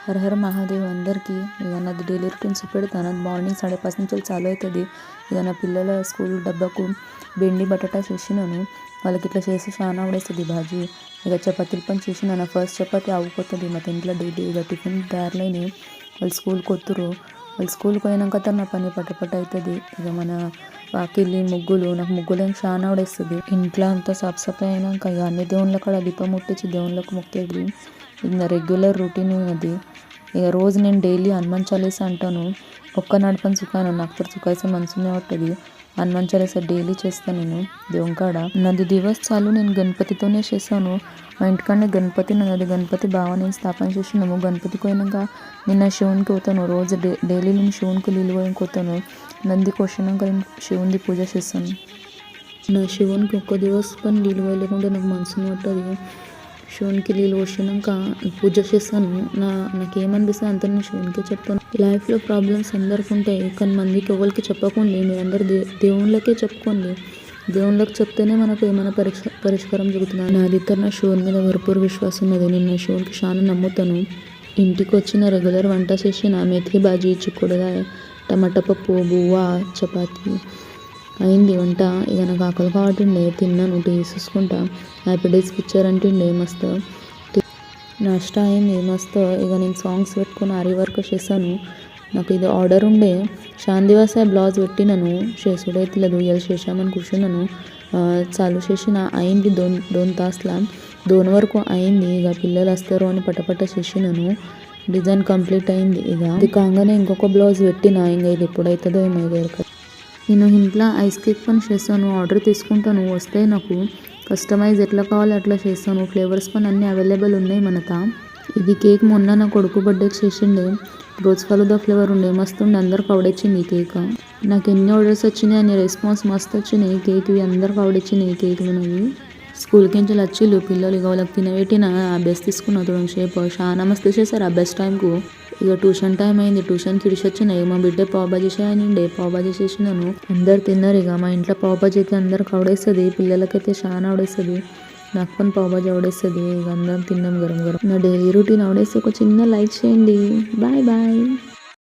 हर हर महादेव అందరికీ ఇక నాది డైలీ రొటీన్స్ పెడతాను. మార్నింగ్ 5:30 నుంచి చాలు అవుతుంది. ఇక నా పిల్లల స్కూల్ డబ్బాకు బెండి బటాటా చేసినాను. వాళ్ళకి ఇట్లా చేసి చాలా ఆవిడేస్తుంది బాజీ. ఇక చపాతీలు పని చేసిన నా ఫస్ట్ చపాతీ ఆగిపోతుంది మా ఇంట్లో డైలీ. ఇక టిఫిన్ తయారులేని వాళ్ళు స్కూల్కి వస్తురు. వాళ్ళు స్కూల్కి పోయినాక నా పని పటపట అవుతుంది. ఇక మన వాకిలి ముగ్గులు నాకు ముగ్గులు చాలా ఆవిడేస్తుంది. ఇంట్లో అంతా సాఫ్ సఫాయి అయినాక ఇక అన్ని దేవుళ్ళ కాడ దీపం ముట్టించి దేవుళ్ళకు మొక్కేది ఇది నా రెగ్యులర్ రొటీన్. అది ఇక రోజు నేను డైలీ హనుమాన్ చాలీసా అంటాను. ఒక్క నడపని సుఖాను నాకు సుఖాయిసే మనసునే ఉంటుంది. హనుమాన్ చాలీసా డైలీ చేస్తాను నేను దేవుని కాడ. నాది దివస్ చాలు నేను గణపతితోనే చేస్తాను. మా ఇంటికాడనే గణపతి నది గణపతి బాగా నేను స్థాపన చేసినాము. గణపతికి పోయినాక నిన్న శివునికి పోతాను. రోజు డైలీ నేను శివునికి నీళ్ళు పోయిపోతాను. నందికి వచ్చినాక నేను శివుని పూజ చేస్తాను. నా శివునికి ఒక్క దివస్ పని నీళ్ళు పోయలేకుంటే నాకు మనసుని పట్టదు. శివునికి నీళ్ళు పోసినాక పూజ చేస్తాను. నాకేమనిపిస్తుంది అంతా నేను శివునికే చెప్తాను. లైఫ్లో ప్రాబ్లమ్స్ అందరికి ఉంటాయి కానీ మందికి ఎవరికి చెప్పకండి. మీరు అందరు దేవుళ్ళకే చెప్పుకోండి. దేవుళ్ళకి చెప్తేనే మనకు ఏమైనా పరిష్కారం జరుగుతుంది. నా దగ్గర నా శివుని మీద భరపూర్ విశ్వాసం ఉన్నది. నేను నా శివునికి చాలా నమ్ముతాను. ఇంటికి వచ్చిన రెగ్యులర్ వంట చేసిన మెథి బాజీ, చిక్కుడుకాయ, టమాటా పప్పు, బువ్వ, చపాతీ అయింది వంట. ఇక నాకు ఆకలి కావట్టుండే తిన్నాను. టీ చూసుకుంటా హ్యాపీ డేస్ పిక్చర్ అంటుండే మస్తు. నాష్టా అయింది మస్తు. ఇక నేను సాంగ్స్ పెట్టుకుని ఆరి వర్క్ చేశాను. నాకు ఇది ఆర్డర్ ఉండే శాంతివాస బ్లౌజ్ పెట్టినాను. చేసుడైతే లేదు ఇవాళ చేసామని కూర్చున్నాను. చాలు చేసిన అయింది 2 తాసుల 2 వరకు అయింది. ఇక పిల్లలు వస్తారు అని పటపట చేసినాను. డిజైన్ కంప్లీట్ అయింది. ఇక ఇది కాగానే ఇంకొక బ్లౌజ్ పెట్టినా. ఇంకా ఇది ఎప్పుడవుతుందో ఏమో దగ్గర. నేను ఇంట్లో ఐస్ కేక్ పని చేస్తాను. ఆర్డర్ తీసుకుంటాను. వస్తే నాకు కస్టమైజ్ ఎట్లా కావాలో అట్లా చేస్తాను. ఫ్లేవర్స్ పని అన్నీ అవైలబుల్ ఉన్నాయి మనతో. ఇది కేక్ మొన్న నా కొడుకు బర్త్డేకి చేసిండే. రోజ్ ఫలూదా ఫ్లేవర్ ఉండే మస్తు ఉండే. అందరికి ఆవిడొచ్చింది ఈ కేక్. నాకు ఎన్ని ఆర్డర్స్ వచ్చినాయి అని రెస్పాన్స్ మస్తు వచ్చినాయి. కేక్ ఇవి అందరికి ఆవిడొచ్చినాయి ఈ కేకులు. నవి స్కూల్కి నుంచి వచ్చిళ్ళు పిల్లలు. ఇక వాళ్ళకి తినబెట్టిన అభ్యాస్ తీసుకున్న తోడు షేప్ చాలా మస్తు చేశారు అభ్యాస్ టైంకు. ఇక ట్యూషన్ టైం అయింది. ట్యూషన్కి ఇడిచొచ్చినాయి. మా బిడ్డ పావుబాజీ చేయనండి. పావుబాజీ చేసినాను. అందరు తిన్నారు. ఇక మా ఇంట్లో పావుబాజీ అయితే అందరికి ఆవిడేస్తుంది. పిల్లలకైతే చాలా ఆవిడేస్తుంది. నాకు పని పావుబాజీ ఆవిడేస్తుంది. ఇక అందరం తిన్నాం గరం గరం. నా డైలీ రొటీన్ ఆవిడేస్తే ఒక చిన్న లైక్ చేయండి. Bye bye.